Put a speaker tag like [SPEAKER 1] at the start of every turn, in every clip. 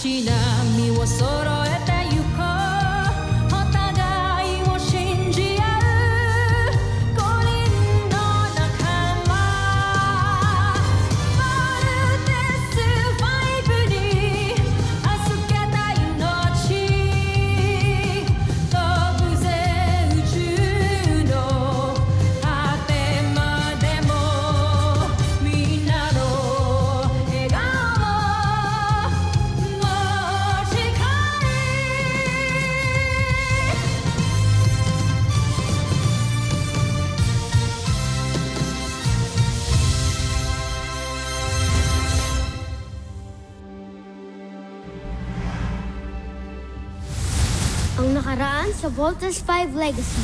[SPEAKER 1] し波を揃えてゆこうお互いを信じ合う五輪の仲間まるでスファイブに預けた命飛ぶぜ宇宙の果てまでもみんなの笑顔
[SPEAKER 2] Ang nakaraan sa Voltes 5 Legacy.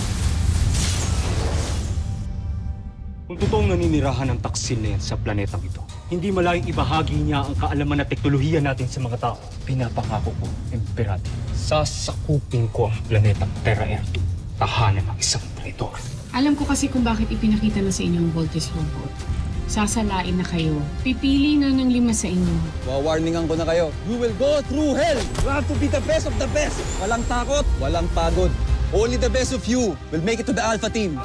[SPEAKER 3] Kung totoong naninirahan ng taksil na yan sa planetang ito, hindi malayong ibahagi niya ang kaalaman at teknolohiya natin sa mga tao. Pinapangako ko, Emperati, sasakupin ko ang planetang Terra-Erdo, tahanan ng isang traitor.
[SPEAKER 4] Alam ko kasi kung bakit ipinakita na sa inyo ang Voltes robot. Sasalain na kayo. Pipili na ng 5 sa inyo.
[SPEAKER 5] Wawarningan ko na kayo. You will go through hell. You have to be the best of the best. Walang takot, walang pagod. Only the best of you will make it to the Alpha Team.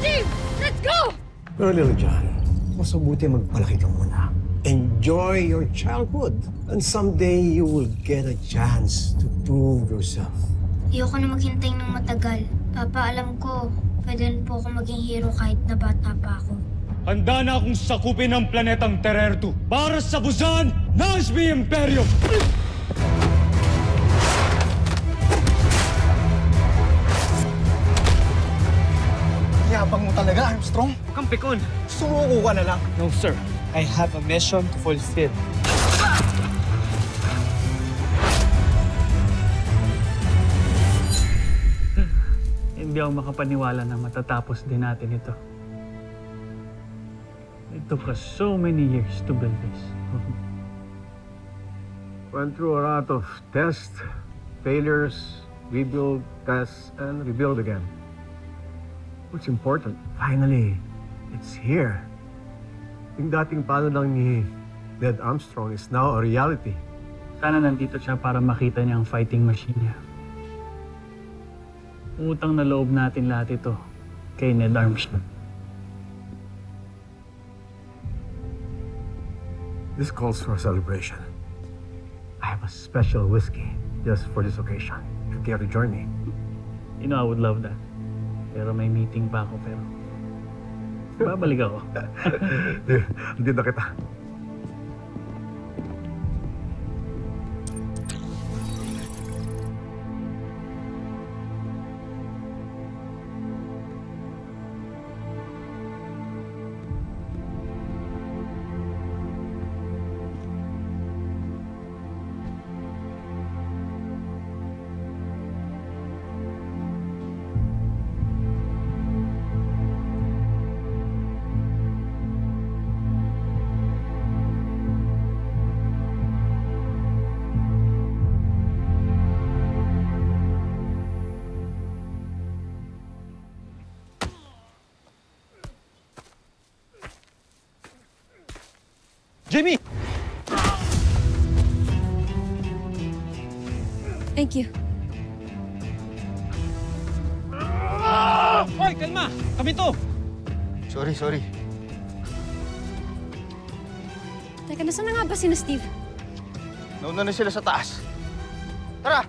[SPEAKER 2] Team, let's go!
[SPEAKER 6] Pero Little John, mas mabuti magpalaki ka muna. Enjoy your childhood. And someday you will get a chance to prove yourself.
[SPEAKER 2] Ayoko na maghintay ng matagal. Papa, alam ko, pwede rin po ako maging hero kahit na bata pa ako.
[SPEAKER 3] Handa na akong sakupin ang planetang Terra-Erdo para sa busan ng SB Imperium!
[SPEAKER 5] Yabang mo talaga, Armstrong.
[SPEAKER 3] Kang pikon!
[SPEAKER 5] Sumuko ka na lang.
[SPEAKER 7] No, sir. I have a mission to fulfill.
[SPEAKER 8] Hindi ako makapaniwala na matatapos din natin ito. It took us so many years to build this.
[SPEAKER 6] Went through a lot of tests, failures, rebuild, tests, and rebuild again. What's important, finally, it's here. Yung dating plano lang ni Ned Armstrong is now a reality.
[SPEAKER 8] Sana nandito siya para makita niya ang fighting machine niya. Utang na loob natin lahat ito kay Ned Armstrong.
[SPEAKER 6] This calls for a celebration. I have a special whiskey just for this occasion. If you care to join me.
[SPEAKER 8] You know, I would love that. Pero may meeting pa ako, pero babalik ako.
[SPEAKER 6] Hindi na kita.
[SPEAKER 5] Jimmy!
[SPEAKER 1] Thank you.
[SPEAKER 5] Hoy, kalma! Kami to!
[SPEAKER 9] Sorry.
[SPEAKER 1] Teka, nasaan na nga ba sina Steve?
[SPEAKER 9] Nauna na sila sa taas. Tara!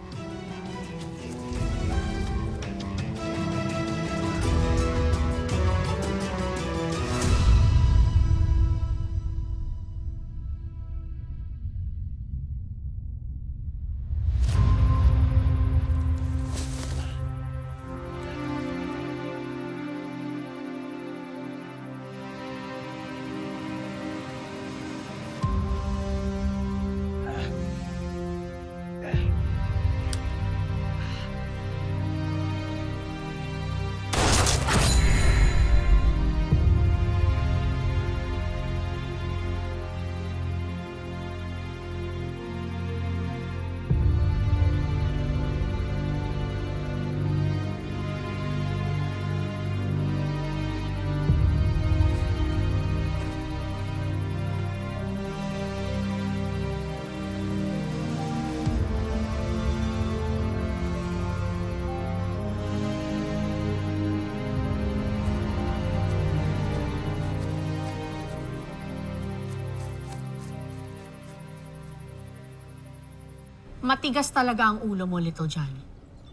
[SPEAKER 4] Matigas talaga ang ulo mo, Little John.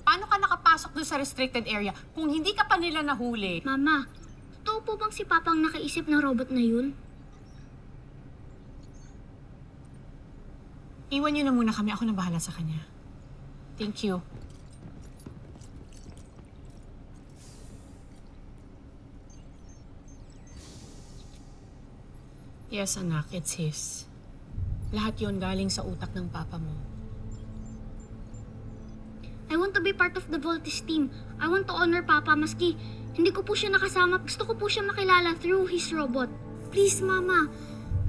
[SPEAKER 4] Paano ka nakapasok doon sa restricted area kung hindi ka pa nila nahuli?
[SPEAKER 2] Mama, totoo po bang si Papa ang nakaisip ng robot na yun?
[SPEAKER 4] Iwan niyo na muna kami. Ako na bahala sa kanya. Thank you. Yes, anak. It's his. Lahat yon galing sa utak ng papa mo.
[SPEAKER 2] I want to be part of the Voltes team. I want to honor Papa maski hindi ko po siya nakasama. Gusto ko po siya makilala through his robot. Please, Mama.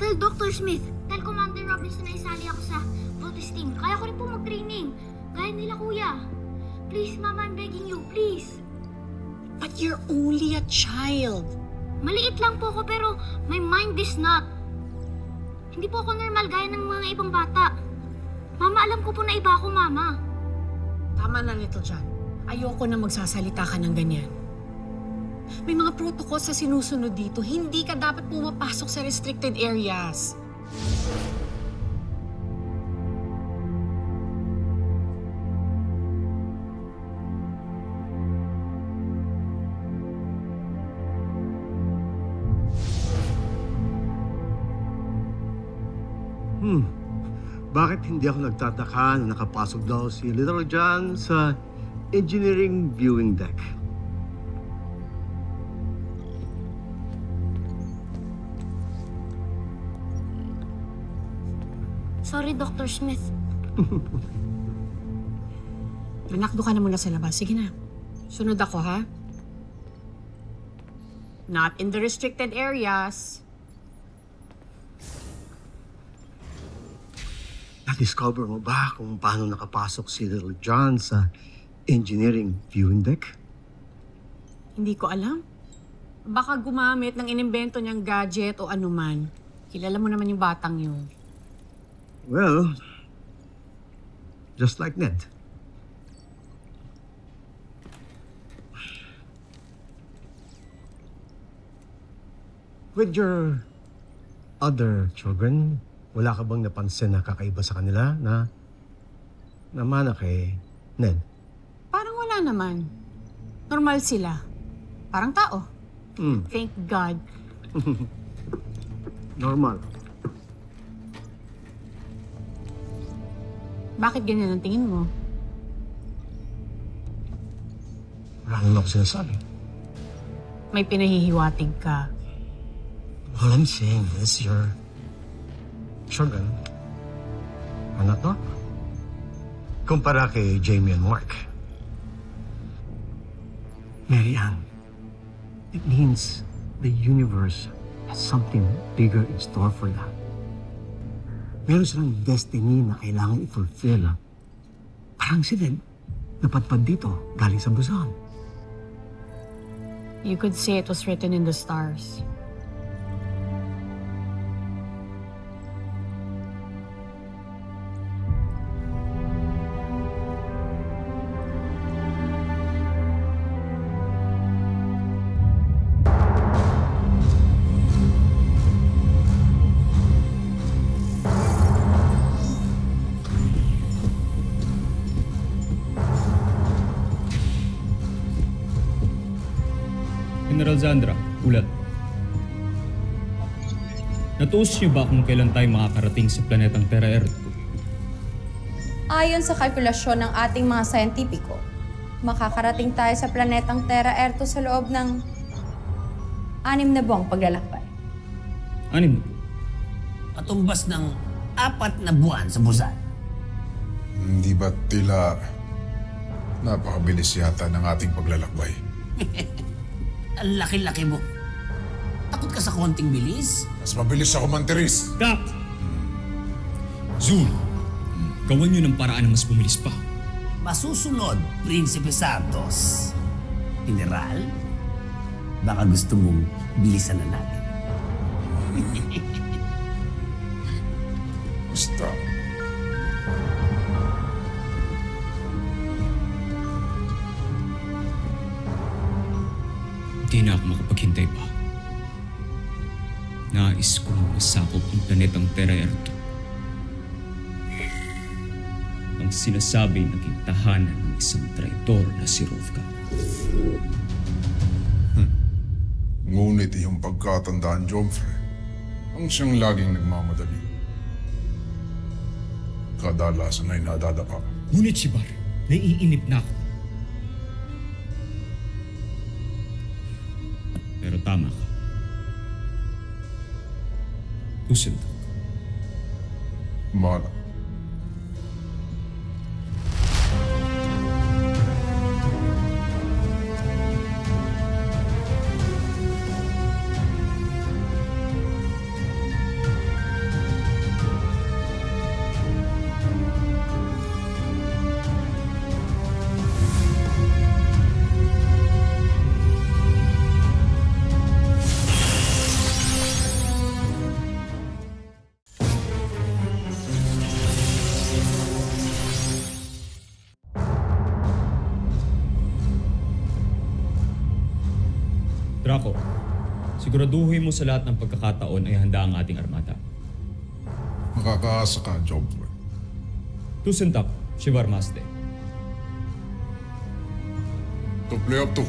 [SPEAKER 2] Tell Dr. Smith. Tell Commander Robinson na isali ako sa Voltes team. Kaya ko rin po mag-training. Gaya nila, Kuya. Please, Mama, I'm begging you. Please.
[SPEAKER 4] But you're only a child.
[SPEAKER 2] Maliit lang po ako pero my mind is not. Hindi po ako normal gaya ng mga ibang bata. Mama, alam ko po na iba ako, Mama.
[SPEAKER 4] Tama na, Little John. Ayoko na magsasalita ka ng ganyan. May mga protocols sa sinusunod dito. Hindi ka dapat pumapasok sa restricted areas.
[SPEAKER 6] Bakit hindi ako nagtataka na nakapasok daw si Little John sa engineering viewing deck?
[SPEAKER 2] Sorry, Dr. Smith.
[SPEAKER 4] Anak, doon ka na muna sa labas. Sige na. Sunod ako, ha? Not in the restricted areas.
[SPEAKER 6] Na-discover mo ba kung paano nakapasok si Little John sa engineering viewing deck?
[SPEAKER 4] Hindi ko alam. Baka gumamit ng inimbento niyang gadget o anuman. Kilala mo naman yung batang yun.
[SPEAKER 6] Well, just like Ned. With your other children, wala ka bang napansin na kakaiba sa kanila na namana kay Ned?
[SPEAKER 4] Parang wala naman. Normal sila. Parang tao. Thank God.
[SPEAKER 6] Normal.
[SPEAKER 4] Bakit ganyan ang tingin mo?
[SPEAKER 6] Wala naman ako sinasabi.
[SPEAKER 4] May pinahihiwatig ka.
[SPEAKER 6] All I'm saying is your children are not normal. Kumpara kay Jamie and Mark. Mary Ann, it means the universe has something bigger in store for them. Meron silang destiny na kailangan i-fulfill. Parang si Ned, napadpad dito galing sa Busan.
[SPEAKER 4] You could say it was written in the stars.
[SPEAKER 3] General Zandra, ulat. Natuos niyo ba kung kailan tayo makakarating sa planetang Terra Earth?
[SPEAKER 10] Ayon sa kalkulasyon ng ating mga sayentipiko, makakarating tayo sa planetang Terra Earth sa loob ng 6 na buwang paglalakbay.
[SPEAKER 3] 6?
[SPEAKER 11] Patumbas ng 4 na buwan sa Busan.
[SPEAKER 12] Hindi ba tila napakabilis yata ng ating paglalakbay?
[SPEAKER 11] Ang laki-laki mo. Takot ka sa konting bilis?
[SPEAKER 12] Mas mabilis ako mantiris.
[SPEAKER 3] Kap! Zul, gawan niyo ng paraan na mas bumilis pa.
[SPEAKER 11] Masusunod, Prinsipe Santos. General, baka gusto mong bilisan na natin.
[SPEAKER 12] Basta.
[SPEAKER 3] Hindi na ako makapaghintay pa. Nais kong masakop ang planetang Terra Earth. Ang ang sinasabing naging tahanan ng isang traitor na si Rothka.
[SPEAKER 12] Ngunit iyong pagkatandaan, Jomfre, ang siyang laging nagmamadali. Kadalasan ay nadadapa.
[SPEAKER 3] Ngunit si Bar, naiinip na ako. Pero tama ka. Tusindak.
[SPEAKER 12] Bahala.
[SPEAKER 3] Draco, siguraduhin mo sa lahat ng pagkakataon ay handa ang ating armada.
[SPEAKER 12] Makakaasa ka, Jomfre.
[SPEAKER 3] Tusindak, Shivar Maste.
[SPEAKER 12] To play up to.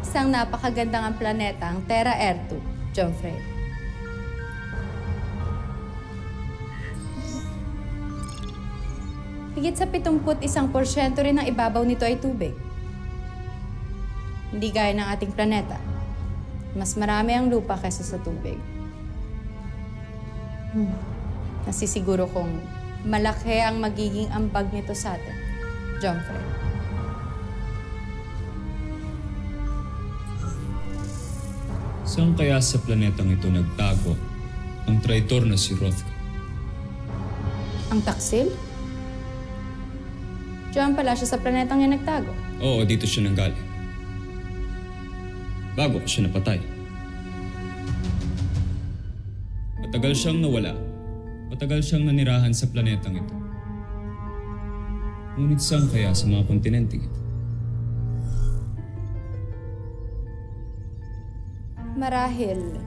[SPEAKER 10] Isang napakagandang ang planeta, ang Terra Ertu, Jomfre. Higit sa 71% rin ng ibabaw nito ay tubig. Hindi gaya ng ating planeta. Mas marami ang lupa kaysa sa tubig. Nasisiguro kong malaki ang magiging ambag nito sa atin, Jomfre.
[SPEAKER 3] Saan kaya sa planetang ito nagtago ang traitor na si Rothka?
[SPEAKER 10] Ang taksil? Diyan pala siya sa planetang yan nagtago.
[SPEAKER 3] Oo, dito siya nanggaling. Bago ko siya napatay. Matagal siyang nawala. Matagal siyang nanirahan sa planetang ito. Ngunit saan kaya sa mga kontinente ito?
[SPEAKER 10] Marahil,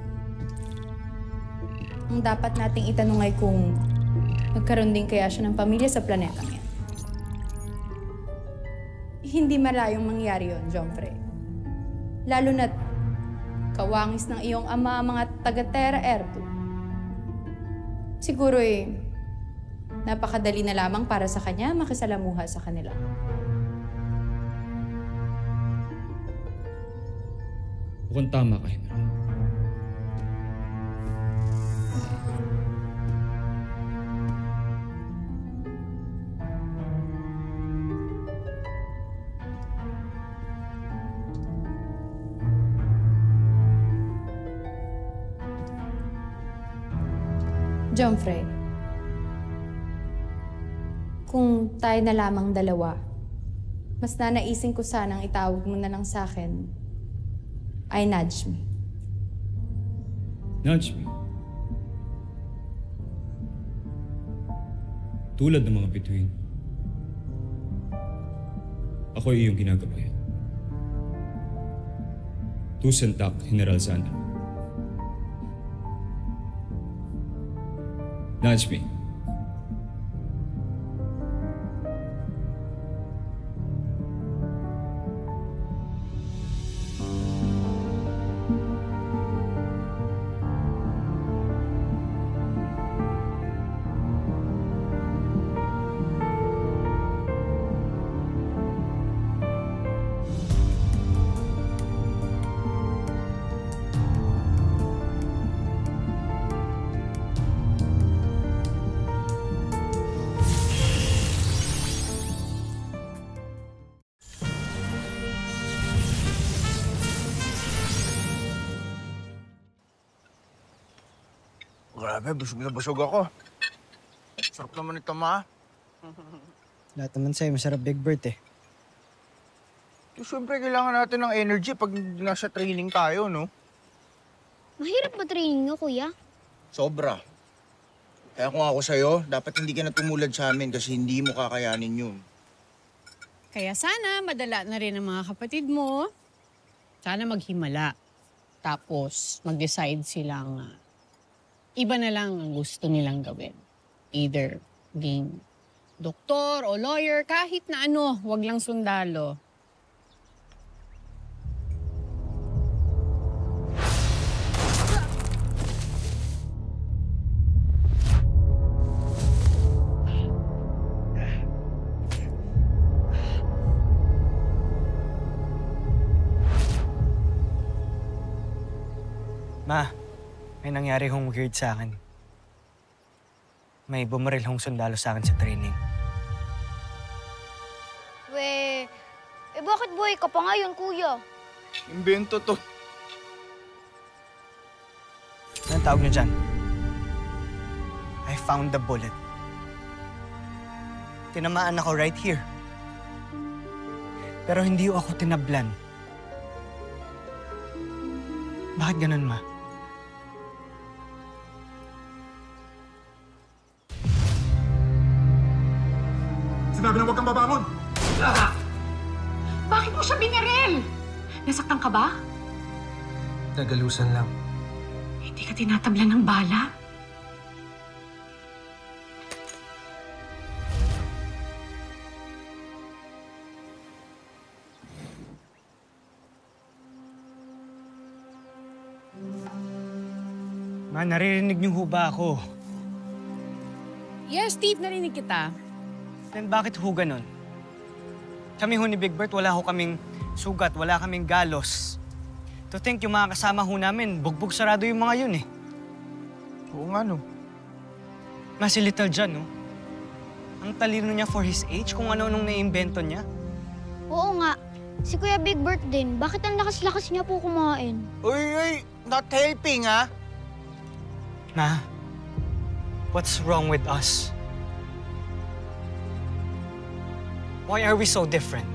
[SPEAKER 10] ang dapat nating itanong ay kung nagkaroon din kaya siya ng pamilya sa planetang yan. Hindi malayong mangyari yon, Jomfre. Lalo na't kawangis ng iyong ama ang mga taga-Terra Ertu. Siguro napakadali na lamang para sa kanya makisalamuha sa kanila.
[SPEAKER 3] Mukhang tama ka, Henry.
[SPEAKER 10] Jomfre, kung tayo na lamang dalawa, mas nanaisin ko sanang itawag mo na lang sa akin ay nudge me.
[SPEAKER 3] Nudge me? Tulad ng mga bituin. Ako ay iyong ginagabayan. Tusindak, General Sandra. Nudge me.
[SPEAKER 9] Grabe, busog na busog ako. Sarap naman ito, ma.
[SPEAKER 13] Lahat naman sa'yo, masarap Big Bird eh.
[SPEAKER 9] Siyempre, kailangan natin ng energy pag nasa training tayo, no?
[SPEAKER 2] Mahirap ba training nyo, kuya?
[SPEAKER 9] Sobra. Kaya kung ako sa'yo, dapat hindi ka na tumulad sa amin kasi hindi mo kakayanin yun.
[SPEAKER 4] Kaya sana madala na rin ang mga kapatid mo. Sana maghimala. Tapos mag-decide silang iba na lang ang gusto nilang gawin. Either being doktor o lawyer, kahit na ano, wag lang sundalo.
[SPEAKER 13] Ma, may nangyari hong weird sa akin. May bumaril hong sundalo sa akin sa training.
[SPEAKER 2] Bakit buhay ka pa ngayon, kuya?
[SPEAKER 9] Imbento to.
[SPEAKER 13] Anong tawag niyo dyan? I found the bullet. Tinamaan ako right here. Pero hindi ako tinablan. Bakit ganun, Ma?
[SPEAKER 12] Sinabi na huwag kang babangon!
[SPEAKER 4] Bakit mo siya binaril? Nasaktan ka ba?
[SPEAKER 6] Nagalusan lang.
[SPEAKER 4] Hindi ka tinatablan ng bala?
[SPEAKER 13] Ma, naririnig niyo ho ba ako?
[SPEAKER 4] Yes, Steve, narinig kita.
[SPEAKER 13] Then bakit ho ganun? Kami ho ni Big Bert, wala ho kaming sugat, wala kaming galos. To think yung mga kasama ho namin, bugbog sarado yung mga yun eh.
[SPEAKER 9] Oo nga, no.
[SPEAKER 13] Ma, si Little John, no? Ang talino niya for his age, kung ano-anong naiimbento niya.
[SPEAKER 2] Oo nga. Si Kuya Big Bert din. Bakit ang lakas-lakas niya po kumain?
[SPEAKER 9] Uy, not helping, ha?
[SPEAKER 13] Ma, what's wrong with us? Why are we so different?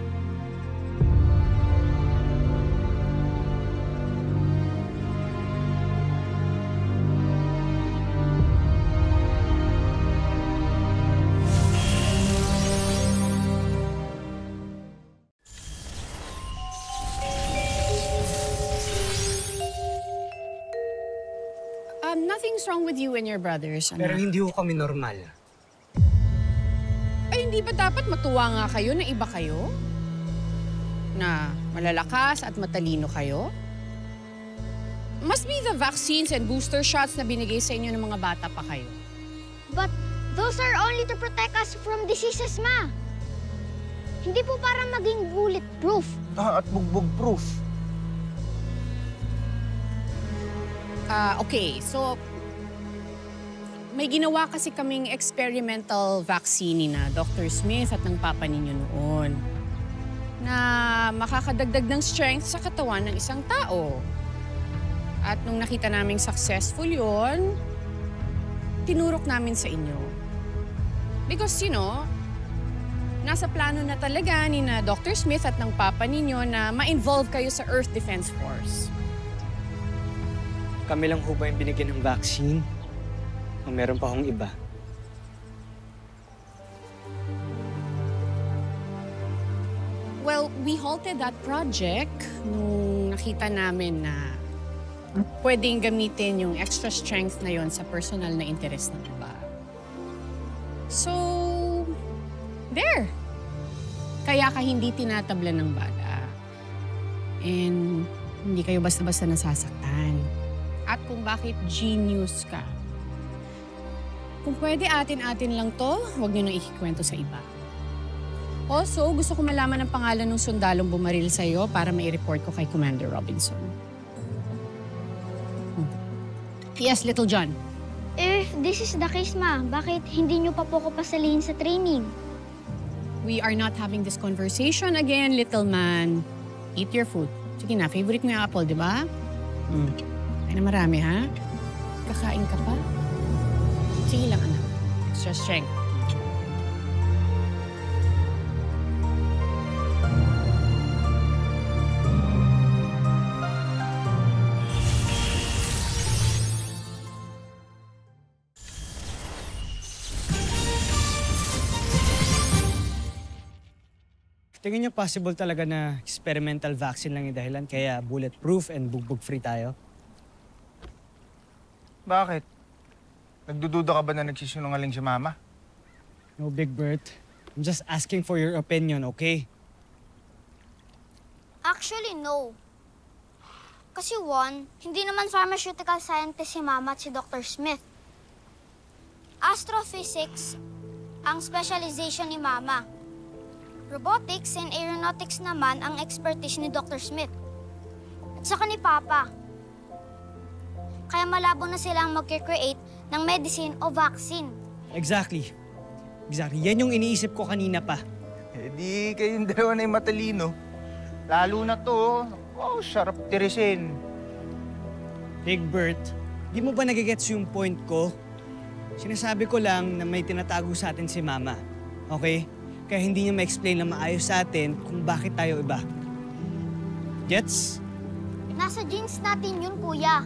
[SPEAKER 4] Nothing's wrong with you and your brothers, anak.
[SPEAKER 13] Pero hindi ho kami normal.
[SPEAKER 4] Ay, hindi ba dapat matuwa nga kayo na iba kayo? Na malalakas at matalino kayo? Must be the vaccines and booster shots na binigay sa inyo ng mga bata pa kayo.
[SPEAKER 2] But those are only to protect us from diseases, Ma. Hindi po para maging bulletproof.
[SPEAKER 9] At bugbog-proof.
[SPEAKER 4] Okay, so may ginawa kasi kaming experimental vaccine ni na Dr. Smith at ng papa ninyo noon na makakadagdag ng strength sa katawan ng isang tao. At nung nakita naming successful yun, tinurok namin sa inyo. Because, you know, nasa plano na talaga ni na Dr. Smith at ng papa ninyo na ma-involve kayo sa Earth Defense Force.
[SPEAKER 13] Kami lang ho ba yung binigyan ng vaccine? O meron pa hong iba?
[SPEAKER 4] Well, we halted that project nung nakita namin na pwedeng gamitin yung extra strength na yon sa personal na interest ng iba. So, there. Kaya ka hindi tinatablan ng bala. And hindi kayo basta-basta nasasaktan. At kung bakit genius ka. Kung pwede atin-atin lang to, huwag niyo nang ikikwento sa iba. Also, gusto ko malaman ang pangalan ng sundalong bumaril sa'yo para mai-report ko kay Commander Robinson. Yes, Little John.
[SPEAKER 2] If this is the case, Ma, bakit hindi niyo pa po ko pasalihin sa training?
[SPEAKER 4] We are not having this conversation again, little man. Eat your food. Sige na, favorite mo yung apple, di ba? Ay na marami, ha? Kakain ka pa? Sige lang, anak. Extra strength.
[SPEAKER 13] Tingin niyo possible talaga na experimental vaccine lang yung dahilan kaya bulletproof and bugbog-free tayo?
[SPEAKER 9] Bakit? Nagdududa ka ba na nagsisinungaling si Mama?
[SPEAKER 13] No, Big Bert. I'm just asking for your opinion, okay?
[SPEAKER 2] Actually, no. Kasi one, hindi naman pharmaceutical scientist si Mama at si Dr. Smith. Astrophysics ang specialization ni Mama. Robotics and aeronautics naman ang expertise ni Dr. Smith. At saka ni Papa. Kaya malabo na silang mag-create ng medicine o vaccine.
[SPEAKER 13] Exactly. Exactly. Yan yung iniisip ko kanina pa.
[SPEAKER 9] Eh di kayong dalawa na yung matalino. Lalo na to, wow, sarap tirisin.
[SPEAKER 13] Big Bert, di mo ba nagigets yung point ko? Sinasabi ko lang na may tinatago sa atin si Mama. Okay? Kaya hindi niya ma-explain na maayos sa atin kung bakit tayo iba. Gets?
[SPEAKER 2] Nasa genes natin yun, Kuya.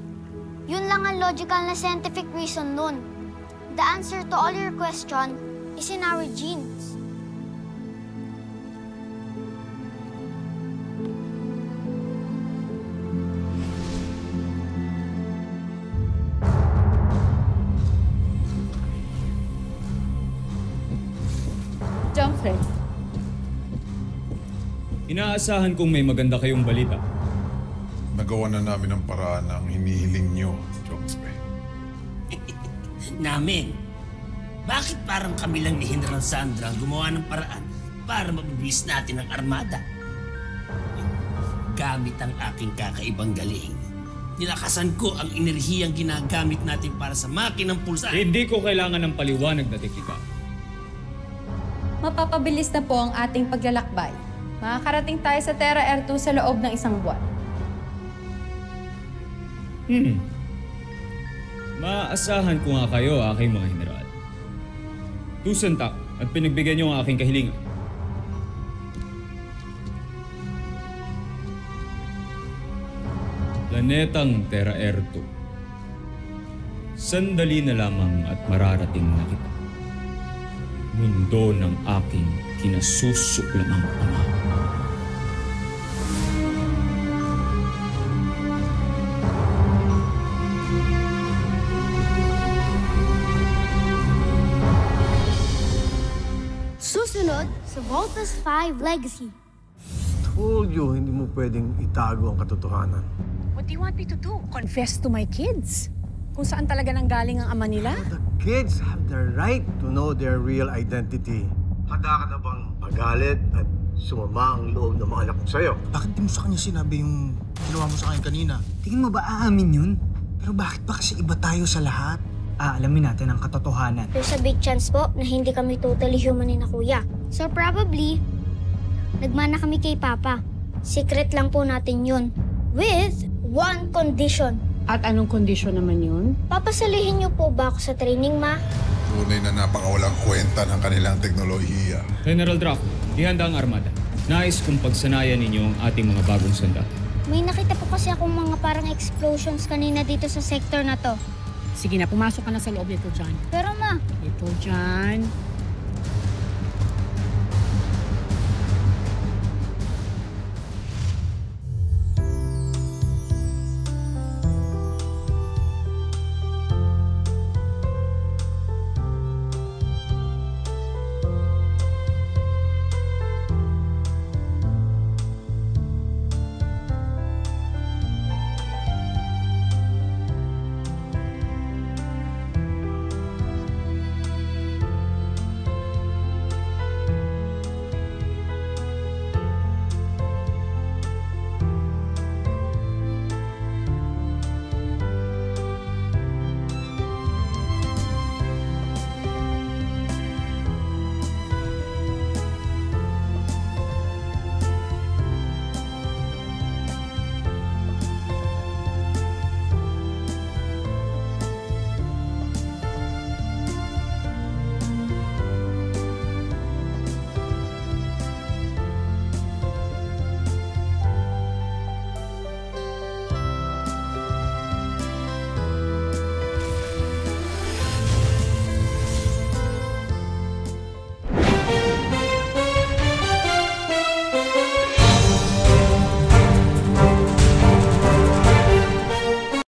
[SPEAKER 2] Yun lang ang logical na scientific reason nun. The answer to all your question is in our genes.
[SPEAKER 10] Jumfrey.
[SPEAKER 14] Inaasahan kong may maganda kayong balita.
[SPEAKER 12] Nagawa na namin ang paraan ng hinihiling nyo, Jongspe.
[SPEAKER 11] Namin? Bakit parang kami lang ni General Sandra ang gumawa ng paraan para mabibilis natin ang armada? Gamit ang aking kakaibang galing. Nilakasan ko ang enerhiyang ginagamit natin para sa makinang pulsa.
[SPEAKER 14] Hindi ko kailangan ng paliwanag na teknika.
[SPEAKER 10] Mapapabilis na po ang ating paglalakbay. Makakarating tayo sa Terra Air 2 sa loob ng 1 buwan.
[SPEAKER 14] Maaasahan ko nga kayo, aking mga general. Tusantak at pinagbigyan niyo ang aking kahilingan. Planetang Terra Air 2. Sandali na lamang at mararating na kita. Mundo ng aking kinasusuklaang ama.
[SPEAKER 2] Susunod sa Voltas 5 Legacy.
[SPEAKER 6] Told you, hindi mo pwedeng itago ang katotohanan.
[SPEAKER 4] What do you want me to do? Confess to my kids? Kung saan talaga nanggaling ang ama nila?
[SPEAKER 6] The kids have the right to know their real identity. Handa ka na bang magalit at sumama ang loob ng mga anak ko sa'yo?
[SPEAKER 9] Bakit di mo sa kanya sinabi yung ginawa mo sa akin kanina?
[SPEAKER 15] Tingin mo ba aamin yun? Pero bakit ba kasi iba tayo sa lahat? Aalamin natin ang katotohanan.
[SPEAKER 2] There's a big chance po na hindi kami totally human ni na Kuya. So probably, nagmana kami kay Papa. Secret lang po natin yun. With one condition.
[SPEAKER 4] At anong kondisyon naman yun?
[SPEAKER 2] Papasalihin niyo po ba ako sa training, Ma?
[SPEAKER 12] Tunay na napakawalang kwenta ng kanilang teknolohiya.
[SPEAKER 14] General Draco, ihanda ang armada. Nais kong pagsanayan ninyo ang ating mga bagong sandata.
[SPEAKER 2] May nakita po kasi akong mga parang explosions kanina dito sa sector na to.
[SPEAKER 4] Sige na, pumasok ka na sa loob nito, John.
[SPEAKER 2] Pero Ma,
[SPEAKER 4] Ito, John.